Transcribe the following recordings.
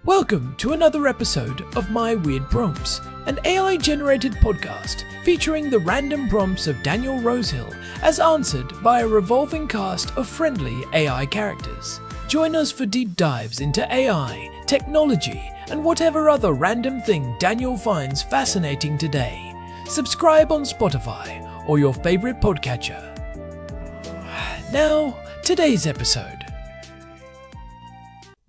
Welcome to another episode of My Weird Prompts, an AI-generated podcast featuring the random prompts of Daniel Rosehill as answered by a revolving cast of friendly AI characters. Join us for deep dives into AI, technology, and whatever other random thing Daniel finds fascinating today. Subscribe on Spotify or your favorite podcatcher. Now, today's episode.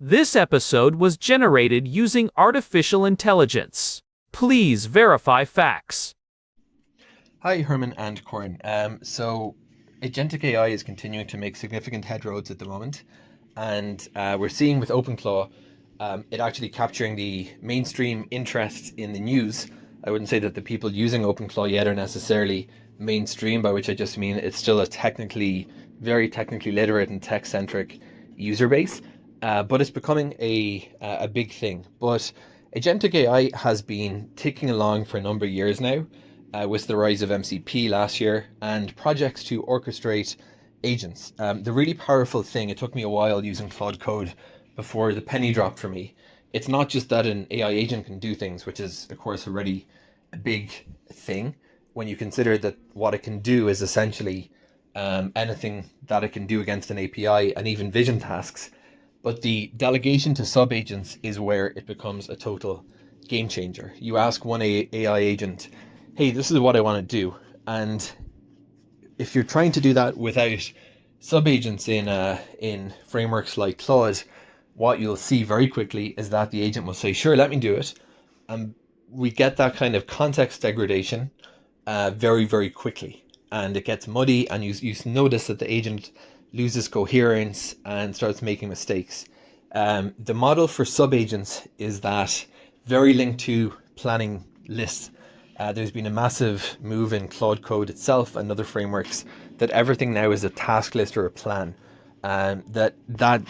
This episode was generated using artificial intelligence. Please verify facts. Hi, Herman and Corin. So agentic AI is continuing to make significant headroads at the moment, and we're seeing with Open Claude it actually capturing the mainstream interest in the news. I wouldn't say that the people using Open Claude yet are necessarily mainstream, by which I just mean it's still a very technically literate and tech-centric user base. But it's becoming a big thing. But agentic AI has been ticking along for a number of years now, with the rise of MCP last year and projects to orchestrate agents. The really powerful thing, it took me a while using Claude Code before the penny dropped for me. It's not just that an AI agent can do things, which is of course already a big thing when you consider that what it can do is essentially anything that it can do against an API and even vision tasks. But the delegation to sub-agents is where it becomes a total game changer. You ask one AI agent, hey, this is what I want to do. And if you're trying to do that without sub-agents in frameworks like Claude, what you'll see very quickly is that the agent will say, sure, let me do it. And we get that kind of context degradation very, very quickly. And it gets muddy, and you notice that the agent loses coherence and starts making mistakes. The model for sub-agents is that very linked to planning lists. There's been a massive move in Claude Code itself and other frameworks that everything now is a task list or a plan. That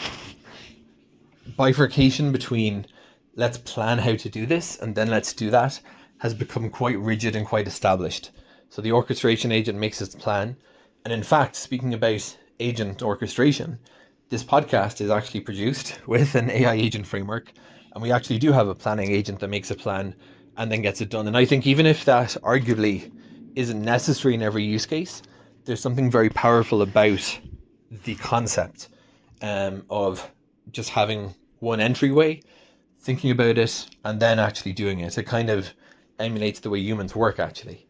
bifurcation between let's plan how to do this and then let's do that has become quite rigid and quite established. So the orchestration agent makes its plan. And in fact, speaking about agent orchestration, this podcast is actually produced with an AI agent framework, and we actually do have a planning agent that makes a plan and then gets it done. And I think even if that arguably isn't necessary in every use case, there's something very powerful about the concept of just having one entryway, thinking about it, and then actually doing it. It kind of emulates the way humans work, actually.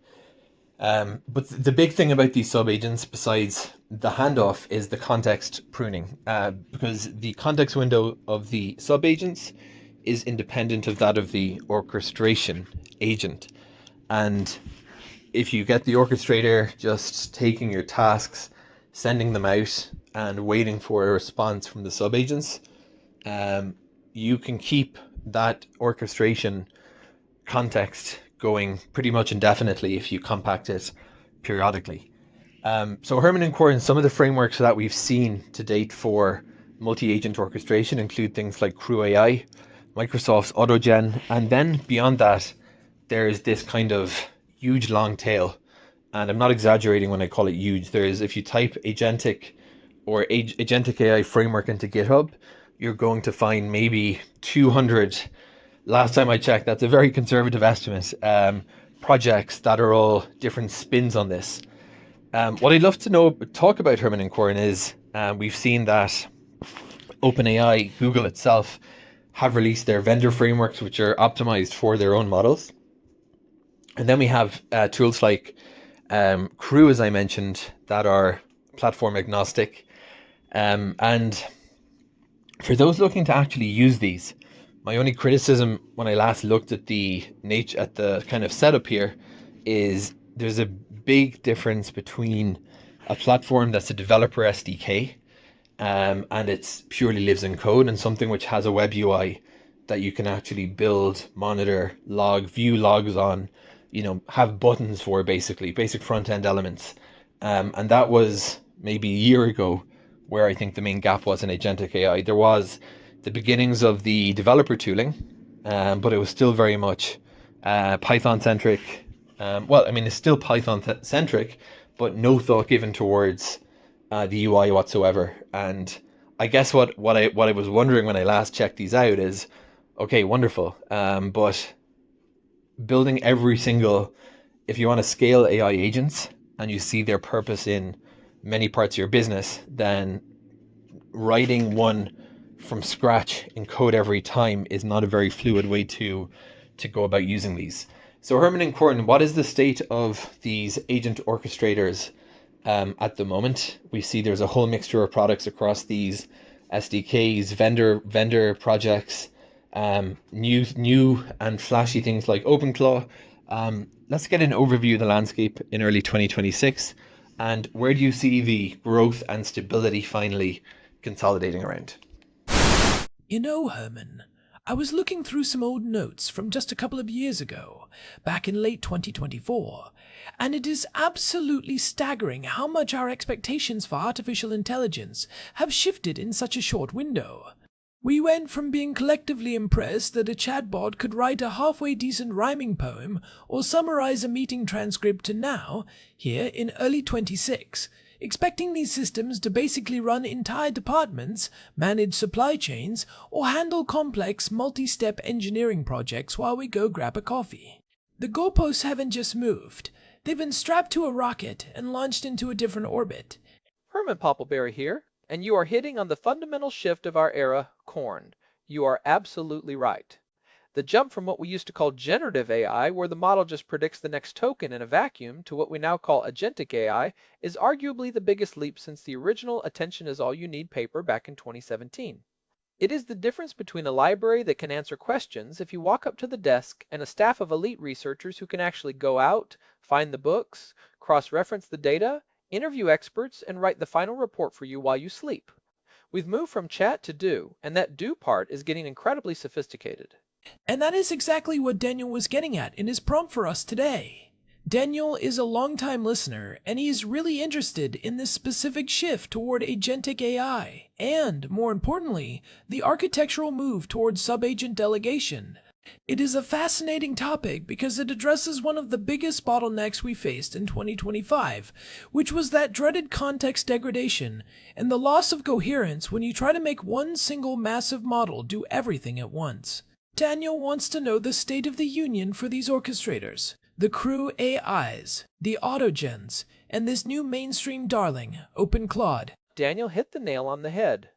But the big thing about these sub-agents, besides the handoff, is the context pruning, because the context window of the sub-agents is independent of that of the orchestration agent. And if you get the orchestrator just taking your tasks, sending them out, and waiting for a response from the sub-agents, you can keep that orchestration context going pretty much indefinitely if you compact it periodically. So Herman and Corin, some of the frameworks that we've seen to date for multi-agent orchestration include things like CrewAI, Microsoft's AutoGen, and then beyond that, there's this kind of huge long tail. And I'm not exaggerating when I call it huge. If you type agentic or agentic AI framework into GitHub, you're going to find maybe 200. Last time I checked, that's a very conservative estimate. Projects that are all different spins on this. What I'd love to talk about, Herman and Corin, is we've seen that OpenAI, Google itself, have released their vendor frameworks, which are optimized for their own models. And then we have tools like Crew, as I mentioned, that are platform agnostic. And for those looking to actually use these, my only criticism when I last looked at the kind of setup here is there's a big difference between a platform that's a developer SDK and it's purely lives in code, and something which has a web UI that you can actually build, monitor, log, view logs on, have buttons for, basically basic front end elements. And that was maybe a year ago where I think the main gap was in agentic AI. There was the beginnings of the developer tooling, but it was still very much Python centric. It's still Python centric, but no thought given towards the UI whatsoever. And I guess what I was wondering when I last checked these out is Okay, wonderful. But building every single, if you want to scale AI agents and you see their purpose in many parts of your business, then writing one from scratch in code every time is not a very fluid way to go about using these. So Herman and Corin, what is the state of these agent orchestrators at the moment? We see there's a whole mixture of products across these SDKs, vendor projects, new and flashy things like Open Claude. Let's get an overview of the landscape in early 2026, and where do you see the growth and stability finally consolidating around? You know, Herman, I was looking through some old notes from just a couple of years ago, back in late 2024, and it is absolutely staggering how much our expectations for artificial intelligence have shifted in such a short window. We went from being collectively impressed that a chatbot could write a halfway decent rhyming poem or summarize a meeting transcript to now, here in early 26, expecting these systems to basically run entire departments, manage supply chains, or handle complex multi-step engineering projects while we go grab a coffee. The goalposts haven't just moved. They've been strapped to a rocket and launched into a different orbit. Herman Poppleberry here, and you are hitting on the fundamental shift of our era, corn. You are absolutely right. The jump from what we used to call generative AI, where the model just predicts the next token in a vacuum, to what we now call agentic AI, is arguably the biggest leap since the original attention is all you need paper back in 2017. It is the difference between a library that can answer questions if you walk up to the desk and a staff of elite researchers who can actually go out, find the books, cross-reference the data, interview experts, and write the final report for you while you sleep. We've moved from chat to do, and that do part is getting incredibly sophisticated. And that is exactly what Daniel was getting at in his prompt for us today. Daniel is a longtime listener, and he is really interested in this specific shift toward agentic AI, and, more importantly, the architectural move towards sub-agent delegation. It is a fascinating topic because it addresses one of the biggest bottlenecks we faced in 2025, which was that dreaded context degradation and the loss of coherence when you try to make one single massive model do everything at once. Daniel wants to know the state of the union for these orchestrators, the CrewAIs, the AutoGens, and this new mainstream darling, Open Claude. Daniel hit the nail on the head.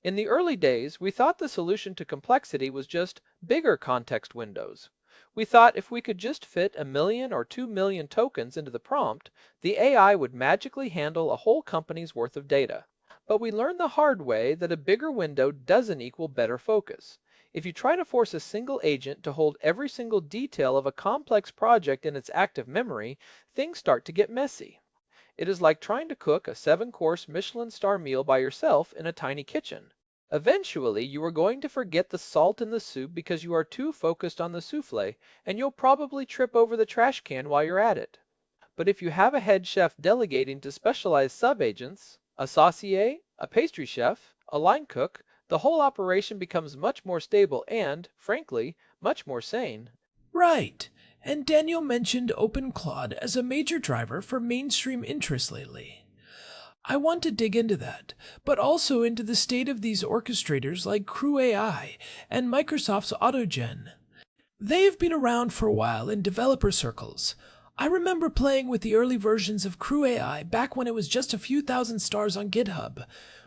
In the early days, we thought the solution to complexity was just bigger context windows. We thought if we could just fit 1 million or 2 million tokens into the prompt, the AI would magically handle a whole company's worth of data. But we learned the hard way that a bigger window doesn't equal better focus. If you try to force a single agent to hold every single detail of a complex project in its active memory, things start to get messy. It is like trying to cook a 7-course Michelin star meal by yourself in a tiny kitchen. Eventually, you are going to forget the salt in the soup because you are too focused on the souffle, and you'll probably trip over the trash can while you're at it. But if you have a head chef delegating to specialized sub-agents, a saucier, a pastry chef, a line cook, the whole operation becomes much more stable and, frankly, much more sane. Right, and Daniel mentioned Open Claude as a major driver for mainstream interest lately. I want to dig into that, but also into the state of these orchestrators like CrewAI and Microsoft's AutoGen. They have been around for a while in developer circles. I remember playing with the early versions of CrewAI back when it was just a few thousand stars on GitHub,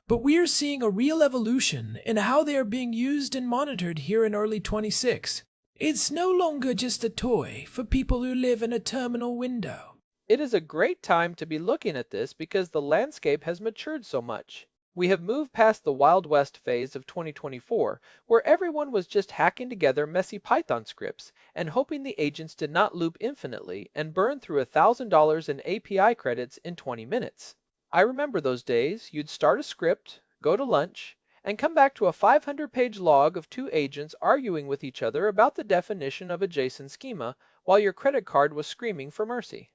but we are seeing a real evolution in how they are being used and monitored here in early 26. It's no longer just a toy for people who live in a terminal window. It is a great time to be looking at this because the landscape has matured so much. We have moved past the Wild West phase of 2024, where everyone was just hacking together messy Python scripts and hoping the agents did not loop infinitely and burn through $1,000 in API credits in 20 minutes. I remember those days. You'd start a script, go to lunch, and come back to a 500-page log of 2 agents arguing with each other about the definition of a JSON schema while your credit card was screaming for mercy.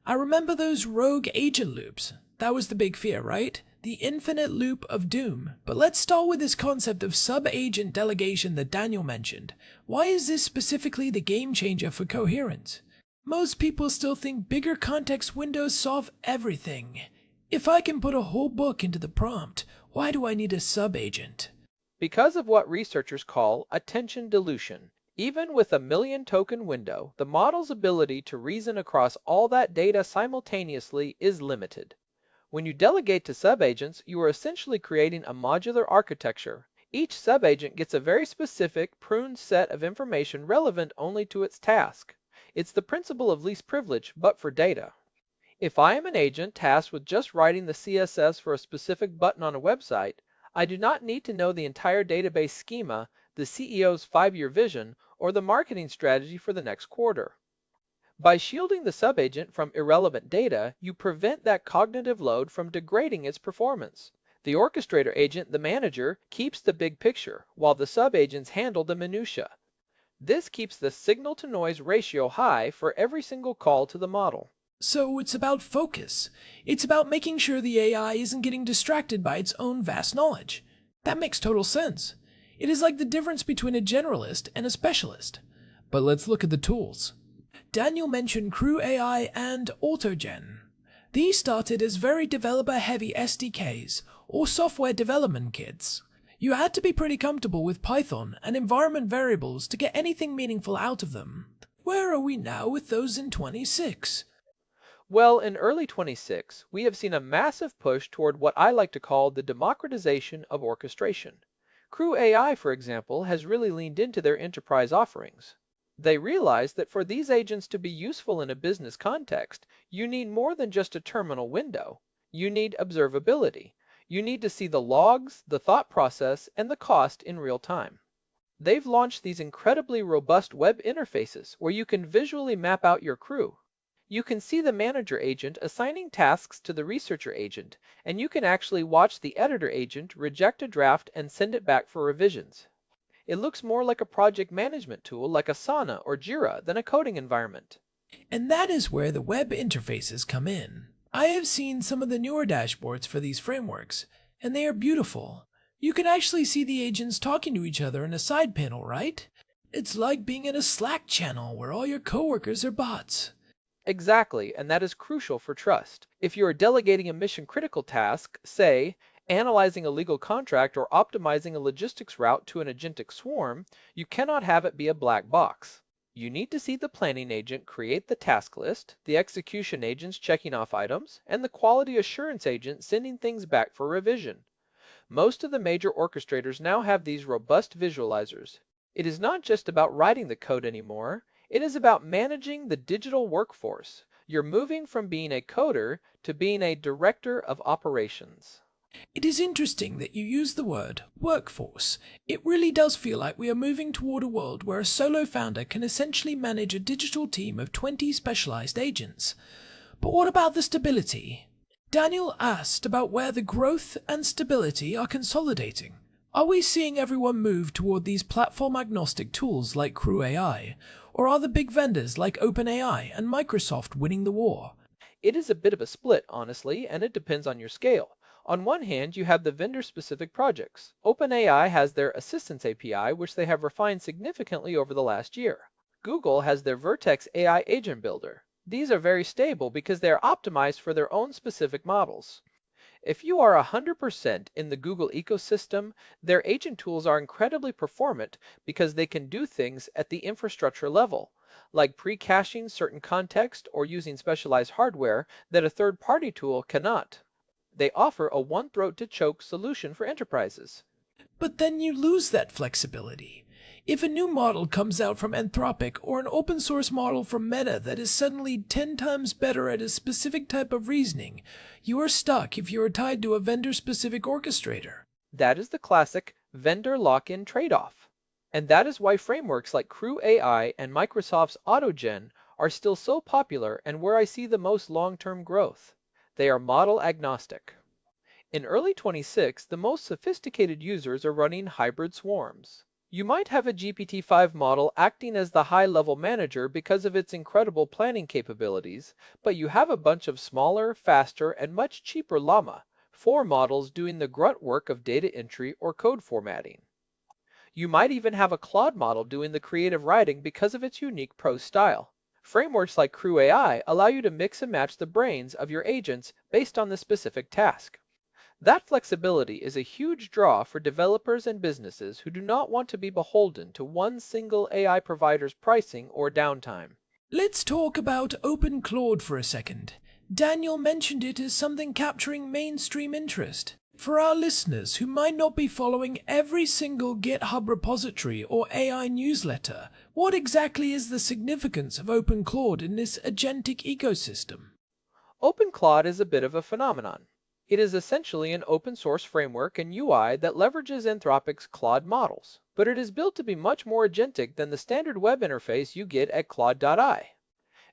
I remember those rogue agent loops. That was the big fear, right? The infinite loop of doom. But let's start with this concept of sub-agent delegation that Daniel mentioned. Why is this specifically the game changer for coherence? Most people still think bigger context windows solve everything. If I can put a whole book into the prompt, why do I need a sub-agent? Because of what researchers call attention dilution. Even with a million token window, the model's ability to reason across all that data simultaneously is limited. When you delegate to subagents, you are essentially creating a modular architecture. Each subagent gets a very specific, pruned set of information relevant only to its task. It's the principle of least privilege, but for data. If I am an agent tasked with just writing the CSS for a specific button on a website, I do not need to know the entire database schema, the CEO's 5-year vision, or the marketing strategy for the next quarter. By shielding the subagent from irrelevant data, you prevent that cognitive load from degrading its performance. The orchestrator agent, the manager, keeps the big picture, while the subagents handle the minutia. This keeps the signal-to-noise ratio high for every single call to the model. So it's about focus. It's about making sure the AI isn't getting distracted by its own vast knowledge. That makes total sense. It is like the difference between a generalist and a specialist. But let's look at the tools. Daniel mentioned CrewAI and AutoGen. These started as very developer-heavy SDKs, or software development kits. You had to be pretty comfortable with Python and environment variables to get anything meaningful out of them. Where are we now with those in 26? Well, in early 26, we have seen a massive push toward what I like to call the democratization of orchestration. CrewAI, for example, has really leaned into their enterprise offerings. They realize that for these agents to be useful in a business context, you need more than just a terminal window. You need observability. You need to see the logs, the thought process, and the cost in real time. They've launched these incredibly robust web interfaces where you can visually map out your crew. You can see the manager agent assigning tasks to the researcher agent, and you can actually watch the editor agent reject a draft and send it back for revisions. It looks more like a project management tool like Asana or Jira than a coding environment. And that is where the web interfaces come in. I have seen some of the newer dashboards for these frameworks, and they are beautiful. You can actually see the agents talking to each other in a side panel, right? It's like being in a Slack channel where all your coworkers are bots. Exactly, and that is crucial for trust. If you are delegating a mission-critical task, say, analyzing a legal contract or optimizing a logistics route to an agentic swarm, you cannot have it be a black box. You need to see the planning agent create the task list, the execution agents checking off items, and the quality assurance agent sending things back for revision. Most of the major orchestrators now have these robust visualizers. It is not just about writing the code anymore, it is about managing the digital workforce. You're moving from being a coder to being a director of operations. It is interesting that you use the word workforce. It really does feel like we are moving toward a world where a solo founder can essentially manage a digital team of 20 specialized agents. But what about the stability? Daniel asked about where the growth and stability are consolidating. Are we seeing everyone move toward these platform-agnostic tools like CrewAI, or are the big vendors like OpenAI and Microsoft winning the war? It is a bit of a split, honestly, and it depends on your scale. On one hand, you have the vendor-specific projects. OpenAI has their Assistance API, which they have refined significantly over the last year. Google has their Vertex AI Agent Builder. These are very stable because they are optimized for their own specific models. If you are 100% in the Google ecosystem, their agent tools are incredibly performant because they can do things at the infrastructure level, like pre-caching certain context or using specialized hardware that a third-party tool cannot. They offer a one-throat-to-choke solution for enterprises. But then you lose that flexibility. If a new model comes out from Anthropic or an open source model from Meta that is suddenly 10 times better at a specific type of reasoning, you are stuck if you are tied to a vendor-specific orchestrator. That is the classic vendor lock-in trade-off. And that is why frameworks like CrewAI and Microsoft's AutoGen are still so popular and where I see the most long-term growth. They are model agnostic. In early 26, the most sophisticated users are running hybrid swarms. You might have a GPT-5 model acting as the high-level manager because of its incredible planning capabilities, but you have a bunch of smaller, faster, and much cheaper Llama 4 models doing the grunt work of data entry or code formatting. You might even have a Claude model doing the creative writing because of its unique prose style. Frameworks like CrewAI allow you to mix and match the brains of your agents based on the specific task. That flexibility is a huge draw for developers and businesses who do not want to be beholden to one single AI provider's pricing or downtime. Let's talk about Open Claude for a second. Daniel mentioned it as something capturing mainstream interest. For our listeners who might not be following every single GitHub repository or AI newsletter, what exactly is the significance of Open Claude in this agentic ecosystem? Open Claude is a bit of a phenomenon. It is essentially an open source framework and UI that leverages Anthropic's Claude models, but it is built to be much more agentic than the standard web interface you get at Claude.ai.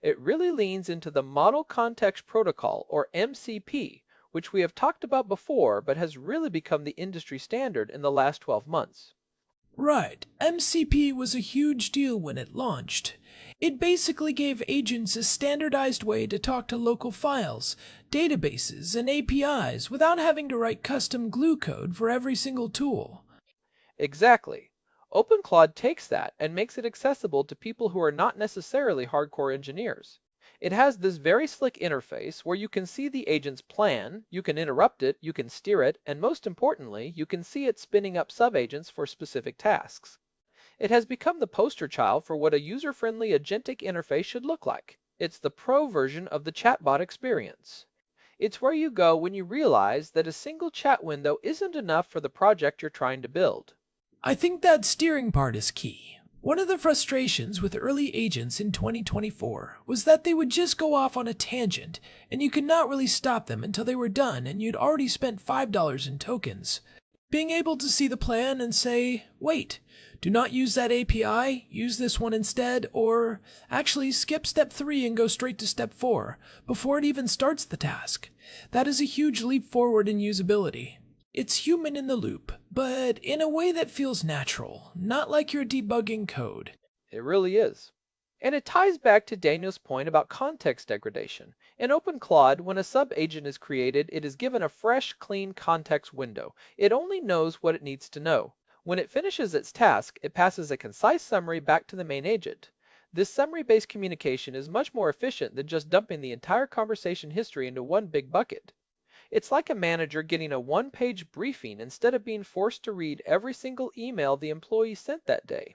It really leans into the Model Context Protocol, or MCP, which we have talked about before but has really become the industry standard in the last 12 months. Right, MCP was a huge deal when it launched. It basically gave agents a standardized way to talk to local files, databases, and APIs without having to write custom glue code for every single tool. Exactly. Open Claude takes that and makes it accessible to people who are not necessarily hardcore engineers. It has this very slick interface where you can see the agent's plan, you can interrupt it, you can steer it, and most importantly, you can see it spinning up subagents for specific tasks. It has become the poster child for what a user-friendly agentic interface should look like. It's the pro version of the chatbot experience. It's where you go when you realize that a single chat window isn't enough for the project you're trying to build. I think that steering part is key. One of the frustrations with early agents in 2024 was that they would just go off on a tangent, and you could not really stop them until they were done and you'd already spent $5 in tokens. Being able to see the plan and say, wait, do not use that API, use this one instead, or actually skip step 3 and go straight to step 4 before it even starts the task. That is a huge leap forward in usability. It's human in the loop, but in a way that feels natural, not like you're debugging code. It really is. And it ties back to Daniel's point about context degradation. In Open Claude, when a sub-agent is created, it is given a fresh, clean context window. It only knows what it needs to know. When it finishes its task, it passes a concise summary back to the main agent. This summary-based communication is much more efficient than just dumping the entire conversation history into one big bucket. It's like a manager getting a one-page briefing instead of being forced to read every single email the employee sent that day.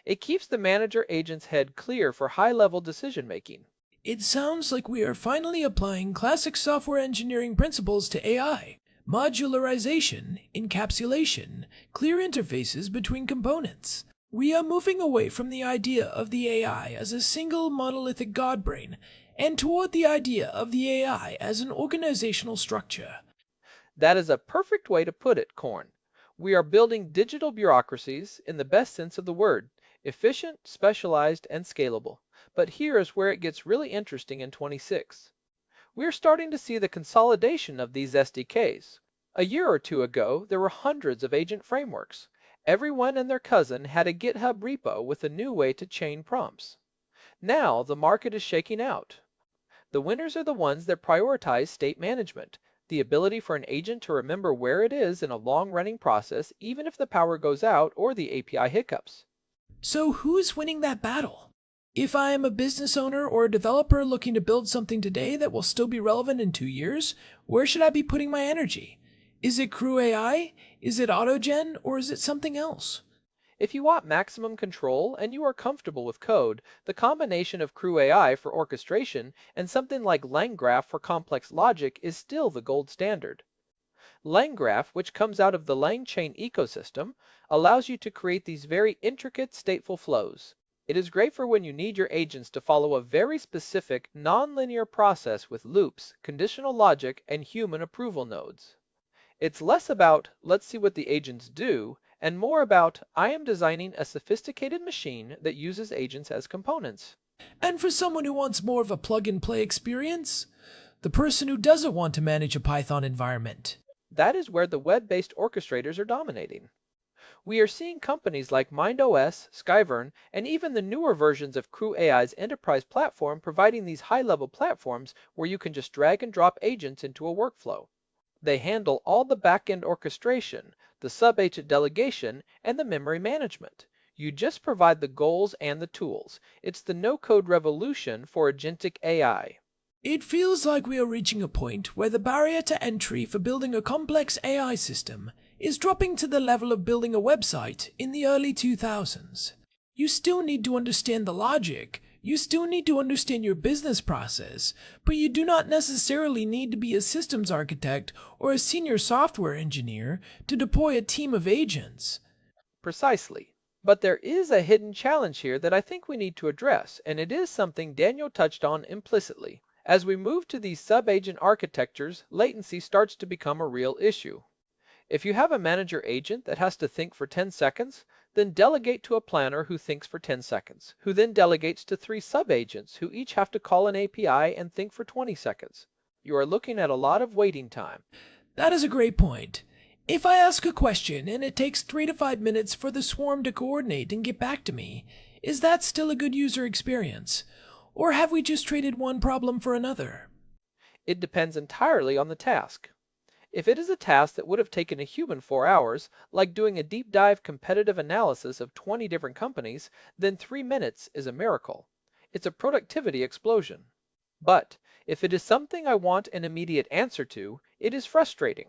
It keeps the manager agent's head clear for high-level decision-making. It sounds like we are finally applying classic software engineering principles to AI. Modularization, encapsulation, clear interfaces between components. We are moving away from the idea of the AI as a single monolithic godbrain and toward the idea of the AI as an organizational structure. That is a perfect way to put it, Korn. We are building digital bureaucracies in the best sense of the word, efficient, specialized, and scalable. But here is where it gets really interesting in 26. We're starting to see the consolidation of these SDKs. A year or two ago, there were hundreds of agent frameworks. Everyone and their cousin had a GitHub repo with a new way to chain prompts. Now, the market is shaking out. The winners are the ones that prioritize state management, the ability for an agent to remember where it is in a long-running process even if the power goes out or the API hiccups. So who's winning that battle? If I am a business owner or a developer looking to build something today that will still be relevant in 2 years, where should I be putting my energy? Is it CrewAI? Is it AutoGen? Or is it something else? If you want maximum control and you are comfortable with code, the combination of CrewAI for orchestration and something like LangGraph for complex logic is still the gold standard. LangGraph, which comes out of the LangChain ecosystem, allows you to create these very intricate stateful flows. It is great for when you need your agents to follow a very specific nonlinear process with loops, conditional logic, and human approval nodes. It's less about, let's see what the agents do, and more about, I am designing a sophisticated machine that uses agents as components. And for someone who wants more of a plug-and-play experience, the person who doesn't want to manage a Python environment. That is where the web-based orchestrators are dominating. We are seeing companies like MindOS, Skyvern, and even the newer versions of CrewAI's enterprise platform providing these high-level platforms where you can just drag and drop agents into a workflow. They handle all the back-end orchestration, the sub-agent delegation, and the memory management. You just provide the goals and the tools. It's the no-code revolution for agentic AI. It feels like we are reaching a point where the barrier to entry for building a complex AI system is dropping to the level of building a website in the early 2000s. You still need to understand the logic, you still need to understand your business process, but you do not necessarily need to be a systems architect or a senior software engineer to deploy a team of agents. Precisely. But there is a hidden challenge here that I think we need to address, and it is something Daniel touched on implicitly. As we move to these sub-agent architectures, latency starts to become a real issue. If you have a manager agent that has to think for 10 seconds, then delegate to a planner who thinks for 10 seconds, who then delegates to 3 sub-agents who each have to call an API and think for 20 seconds. You are looking at a lot of waiting time. That is a great point. If I ask a question and it takes 3 to 5 minutes for the swarm to coordinate and get back to me, is that still a good user experience? Or have we just traded one problem for another? It depends entirely on the task. If it is a task that would have taken a human 4 hours, like doing a deep dive competitive analysis of 20 different companies, then 3 minutes is a miracle. It's a productivity explosion. But if it is something I want an immediate answer to, it is frustrating.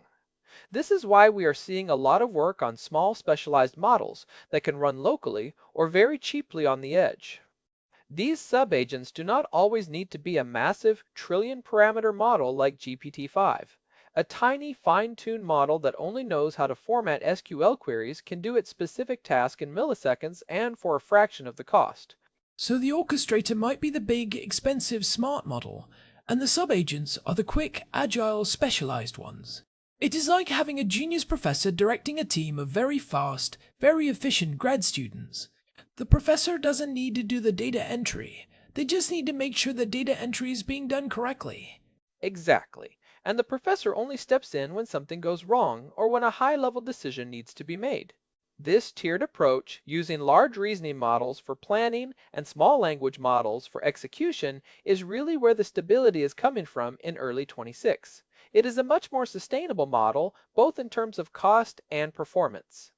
This is why we are seeing a lot of work on small specialized models that can run locally or very cheaply on the edge. These sub-agents do not always need to be a massive trillion parameter model like GPT-5. A tiny fine-tuned model that only knows how to format SQL queries can do its specific task in milliseconds and for a fraction of the cost. So the orchestrator might be the big, expensive, smart model, and the sub-agents are the quick, agile, specialized ones. It is like having a genius professor directing a team of very fast, very efficient grad students. The professor doesn't need to do the data entry. They just need to make sure the data entry is being done correctly. Exactly. And the professor only steps in when something goes wrong or when a high-level decision needs to be made. This tiered approach, using large reasoning models for planning and small language models for execution, is really where the stability is coming from in early 26. It is a much more sustainable model, both in terms of cost and performance.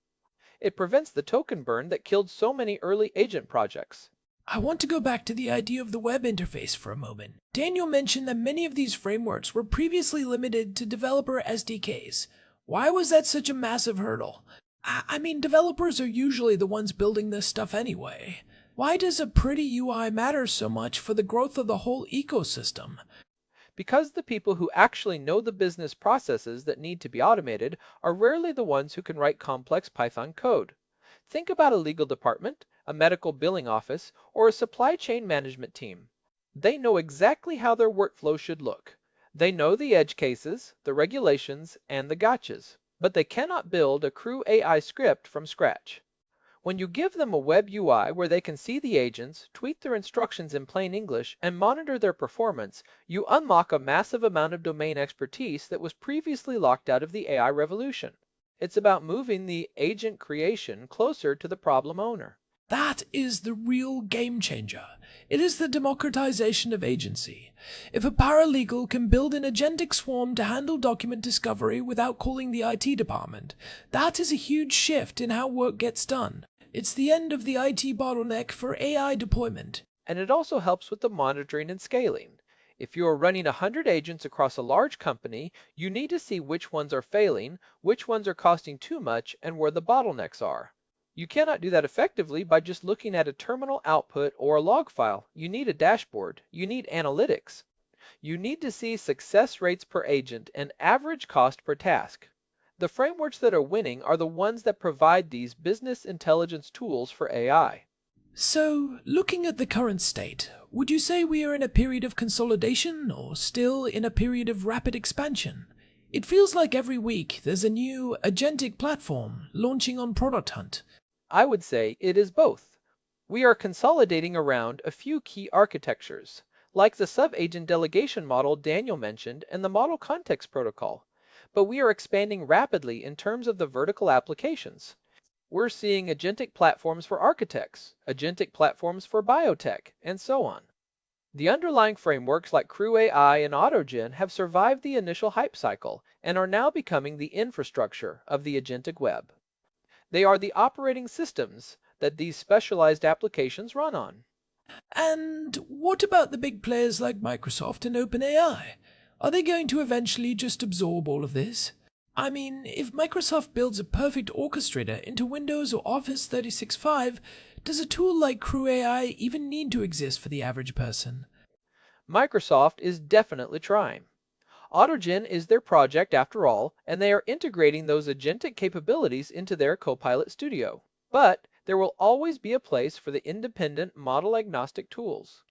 It prevents the token burn that killed so many early agent projects. I want to go back to the idea of the web interface for a moment. Daniel mentioned that many of these frameworks were previously limited to developer SDKs. Why was that such a massive hurdle? I mean, developers are usually the ones building this stuff anyway. Why does a pretty UI matter so much for the growth of the whole ecosystem? Because the people who actually know the business processes that need to be automated are rarely the ones who can write complex Python code. Think about a legal department, a medical billing office, or a supply chain management team. They know exactly how their workflow should look. They know the edge cases, the regulations, and the gotchas, but they cannot build a CrewAI script from scratch. When you give them a web UI where they can see the agents, tweak their instructions in plain English, and monitor their performance, you unlock a massive amount of domain expertise that was previously locked out of the AI revolution. It's about moving the agent creation closer to the problem owner. That is the real game changer. It is the democratization of agency. If a paralegal can build an agentic swarm to handle document discovery without calling the IT department, that is a huge shift in how work gets done. It's the end of the IT bottleneck for AI deployment. And it also helps with the monitoring and scaling. If you are running 100 agents across a large company, you need to see which ones are failing, which ones are costing too much, and where the bottlenecks are. You cannot do that effectively by just looking at a terminal output or a log file. You need a dashboard. You need analytics. You need to see success rates per agent and average cost per task. The frameworks that are winning are the ones that provide these business intelligence tools for AI. So, looking at the current state, would you say we are in a period of consolidation or still in a period of rapid expansion? It feels like every week there's a new agentic platform launching on Product Hunt. I would say it is both. We are consolidating around a few key architectures, like the sub-agent delegation model Daniel mentioned and the model context protocol. But we are expanding rapidly in terms of the vertical applications. We're seeing agentic platforms for architects, agentic platforms for biotech, and so on. The underlying frameworks like CrewAI and AutoGen have survived the initial hype cycle and are now becoming the infrastructure of the agentic web. They are the operating systems that these specialized applications run on. And what about the big players like Microsoft and OpenAI? Are they going to eventually just absorb all of this? I mean, if Microsoft builds a perfect orchestrator into Windows or Office 365, does a tool like CrewAI even need to exist for the average person? Microsoft is definitely trying. AutoGen is their project after all, and they are integrating those agentic capabilities into their Copilot Studio. But there will always be a place for the independent model-agnostic tools.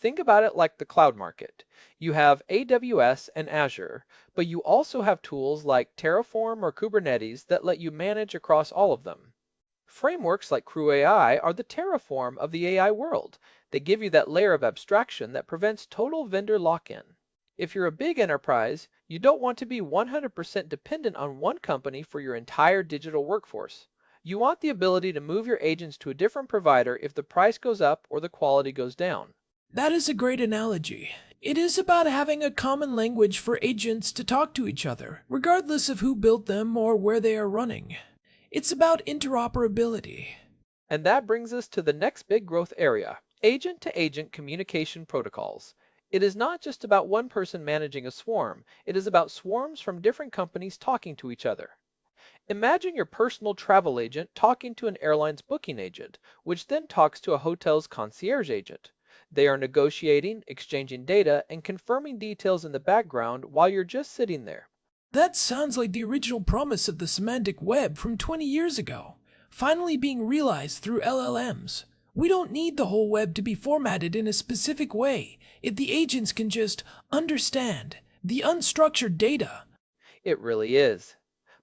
Think about it like the cloud market. You have AWS and Azure, but you also have tools like Terraform or Kubernetes that let you manage across all of them. Frameworks like CrewAI are the Terraform of the AI world. They give you that layer of abstraction that prevents total vendor lock-in. If you're a big enterprise, you don't want to be 100% dependent on one company for your entire digital workforce. You want the ability to move your agents to a different provider if the price goes up or the quality goes down. That is a great analogy. It is about having a common language for agents to talk to each other, regardless of who built them or where they are running. It's about interoperability. And that brings us to the next big growth area, agent-to-agent communication protocols. It is not just about one person managing a swarm, it is about swarms from different companies talking to each other. Imagine your personal travel agent talking to an airline's booking agent, which then talks to a hotel's concierge agent. They are negotiating, exchanging data, and confirming details in the background while you're just sitting there. That sounds like the original promise of the semantic web from 20 years ago, finally being realized through LLMs. We don't need the whole web to be formatted in a specific way if the agents can just understand the unstructured data. It really is.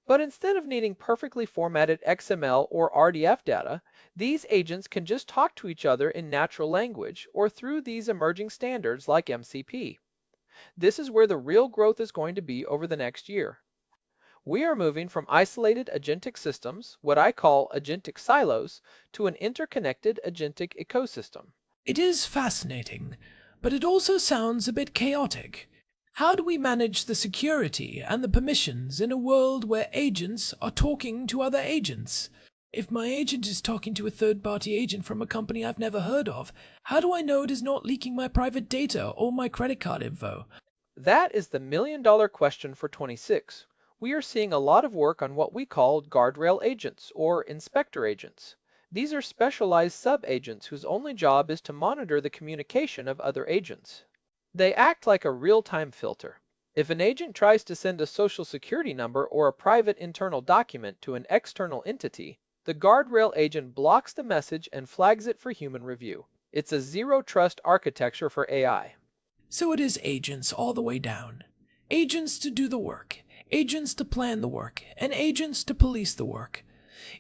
But instead of needing perfectly formatted XML or RDF data, these agents can just talk to each other in natural language or through these emerging standards like MCP. This is where the real growth is going to be over the next year. We are moving from isolated agentic systems, what I call agentic silos, to an interconnected agentic ecosystem. It is fascinating, but it also sounds a bit chaotic. How do we manage the security and the permissions in a world where agents are talking to other agents? If my agent is talking to a third-party agent from a company I've never heard of, how do I know it is not leaking my private data or my credit card info? That is the million-dollar question for 26. We are seeing a lot of work on what we call guardrail agents or inspector agents. These are specialized sub-agents whose only job is to monitor the communication of other agents. They act like a real-time filter. If an agent tries to send a social security number or a private internal document to an external entity, the guardrail agent blocks the message and flags it for human review. It's a zero-trust architecture for AI. So it is agents all the way down. Agents to do the work, agents to plan the work, and agents to police the work.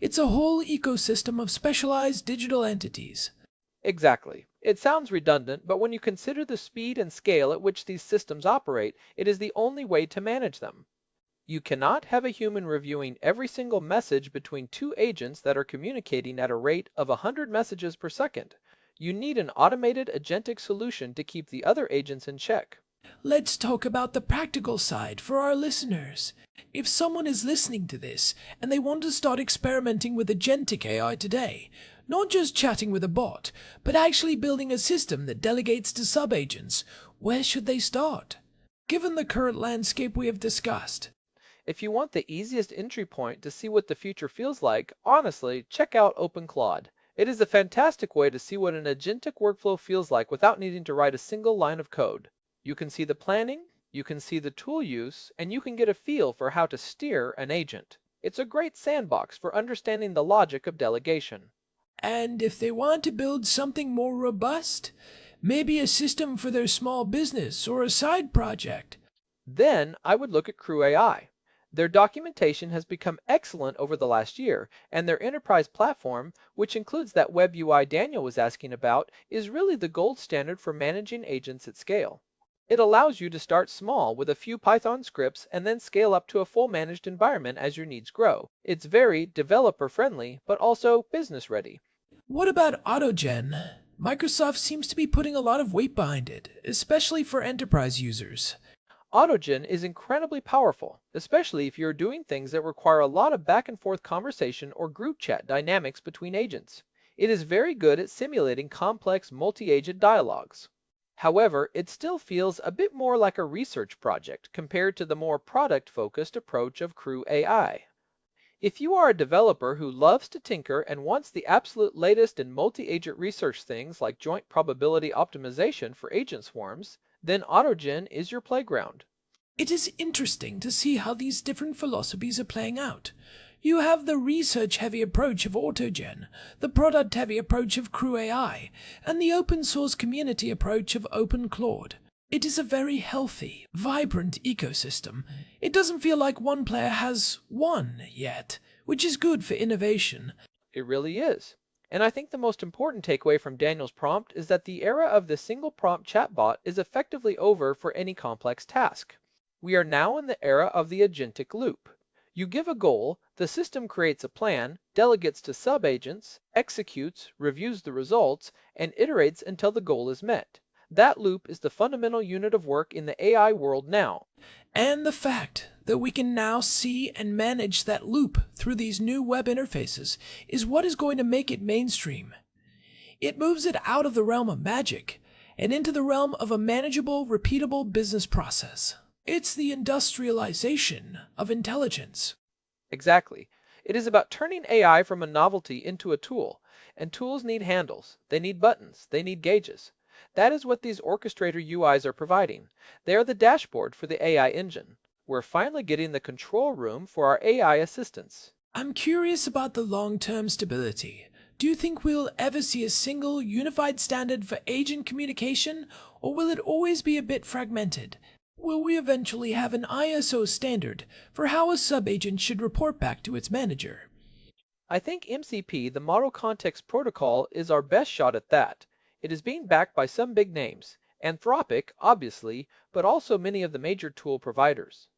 It's a whole ecosystem of specialized digital entities. Exactly. It sounds redundant, but when you consider the speed and scale at which these systems operate, it is the only way to manage them. You cannot have a human reviewing every single message between two agents that are communicating at a rate of 100 messages per second. You need an automated agentic solution to keep the other agents in check. Let's talk about the practical side for our listeners. If someone is listening to this and they want to start experimenting with agentic AI today, not just chatting with a bot, but actually building a system that delegates to sub-agents, where should they start? Given the current landscape we have discussed. If you want the easiest entry point to see what the future feels like, honestly, check out Open Claude. It is a fantastic way to see what an agentic workflow feels like without needing to write a single line of code. You can see the planning, you can see the tool use, and you can get a feel for how to steer an agent. It's a great sandbox for understanding the logic of delegation. And if they want to build something more robust, maybe a system for their small business or a side project. Then I would look at CrewAI. Their documentation has become excellent over the last year, and their enterprise platform, which includes that web UI Daniel was asking about, is really the gold standard for managing agents at scale. It allows you to start small with a few Python scripts and then scale up to a full managed environment as your needs grow. It's very developer friendly, but also business ready. What about AutoGen? Microsoft seems to be putting a lot of weight behind it, especially for enterprise users. AutoGen is incredibly powerful, especially if you're doing things that require a lot of back and forth conversation or group chat dynamics between agents. It is very good at simulating complex multi-agent dialogues. However, it still feels a bit more like a research project compared to the more product-focused approach of CrewAI. If you are a developer who loves to tinker and wants the absolute latest in multi-agent research things like joint probability optimization for agent swarms, then AutoGen is your playground. It is interesting to see how these different philosophies are playing out. You have the research-heavy approach of AutoGen, the product-heavy approach of CrewAI, and the open-source community approach of Open Claude. It is a very healthy, vibrant ecosystem. It doesn't feel like one player has won yet, which is good for innovation. It really is. And I think the most important takeaway from Daniel's prompt is that the era of the single prompt chatbot is effectively over for any complex task. We are now in the era of the agentic loop. You give a goal, the system creates a plan, delegates to sub-agents, executes, reviews the results, and iterates until the goal is met. That loop is the fundamental unit of work in the AI world now. And the fact that we can now see and manage that loop through these new web interfaces is what is going to make it mainstream. It moves it out of the realm of magic and into the realm of a manageable, repeatable business process. It's the industrialization of intelligence. Exactly. It is about turning AI from a novelty into a tool, and tools need handles, they need buttons, they need gauges. That is what these orchestrator UIs are providing. They are the dashboard for the AI engine. We're finally getting the control room for our AI assistants. I'm curious about the long-term stability. Do you think we'll ever see a single, unified standard for agent communication, or will it always be a bit fragmented? Will we eventually have an ISO standard for how a sub-agent should report back to its manager? I think MCP, the Model Context Protocol, is our best shot at that. It is being backed by some big names, Anthropic, obviously, but also many of the major tool providers.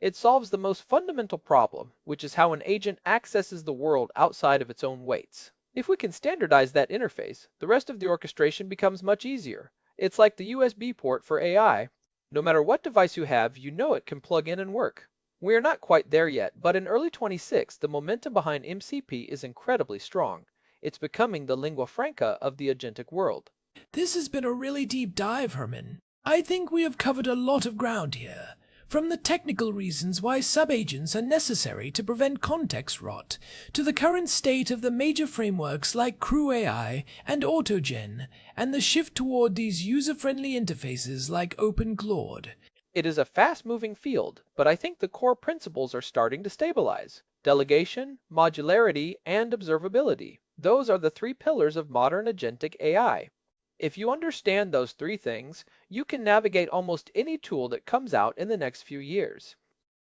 It solves the most fundamental problem, which is how an agent accesses the world outside of its own weights. If we can standardize that interface, the rest of the orchestration becomes much easier. It's like the USB port for AI. No matter what device you have, you know it can plug in and work. We are not quite there yet, but in early 26, the momentum behind MCP is incredibly strong. It's becoming the lingua franca of the agentic world. This has been a really deep dive, Herman. I think we have covered a lot of ground here. From the technical reasons why sub-agents are necessary to prevent context rot, to the current state of the major frameworks like CrewAI and AutoGen, and the shift toward these user-friendly interfaces like Open Claude. It is a fast-moving field, but I think the core principles are starting to stabilize. Delegation, modularity, and observability. Those are the three pillars of modern agentic AI. If you understand those three things, you can navigate almost any tool that comes out in the next few years.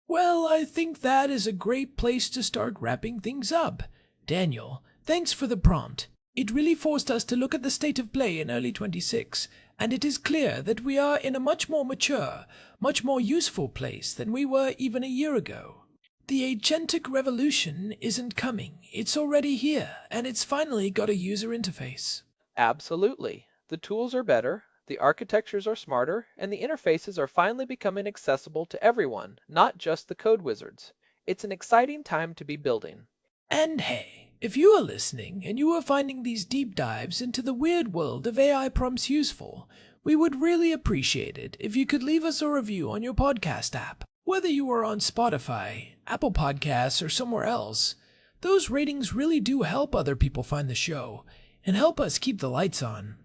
Well, I think that is a great place to start wrapping things up. Daniel, thanks for the prompt. It really forced us to look at the state of play in early 26, and it is clear that we are in a much more mature, much more useful place than we were even a year ago. The agentic revolution isn't coming. It's already here, and it's finally got a user interface. Absolutely. The tools are better, the architectures are smarter, and the interfaces are finally becoming accessible to everyone, not just the code wizards. It's an exciting time to be building. And hey, if you are listening and you are finding these deep dives into the weird world of AI prompts useful, we would really appreciate it if you could leave us a review on your podcast app. Whether you are on Spotify, Apple Podcasts, or somewhere else, those ratings really do help other people find the show and help us keep the lights on.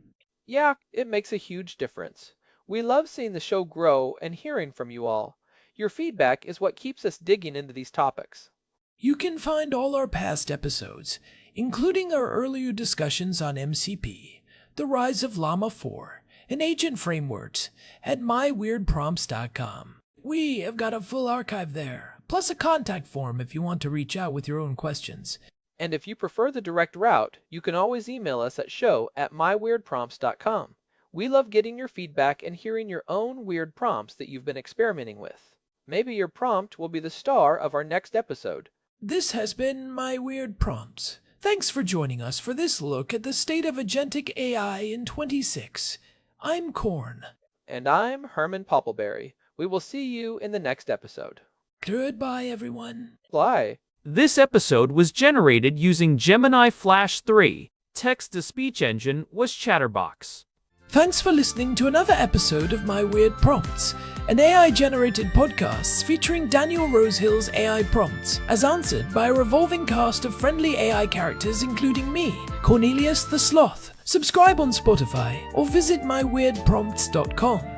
Yeah, it makes a huge difference. We love seeing the show grow and hearing from you all. Your feedback is what keeps us digging into these topics. You can find all our past episodes, including our earlier discussions on MCP, the rise of Llama 4, and agent frameworks, at myweirdprompts.com. We have got a full archive there, plus a contact form if you want to reach out with your own questions. And if you prefer the direct route, you can always email us at show@myweirdprompts.com. We love getting your feedback and hearing your own weird prompts that you've been experimenting with. Maybe your prompt will be the star of our next episode. This has been My Weird Prompts. Thanks for joining us for this look at the state of agentic AI in 26. I'm Korn. And I'm Herman Poppleberry. We will see you in the next episode. Goodbye, everyone. Bye. This episode was generated using Gemini Flash 3. text-to-speech engine was Chatterbox. Thanks for listening to another episode of My Weird Prompts, an AI-generated podcast featuring Daniel Rosehill's AI prompts, as answered by a revolving cast of friendly AI characters including me, Cornelius the Sloth. Subscribe on Spotify or visit myweirdprompts.com.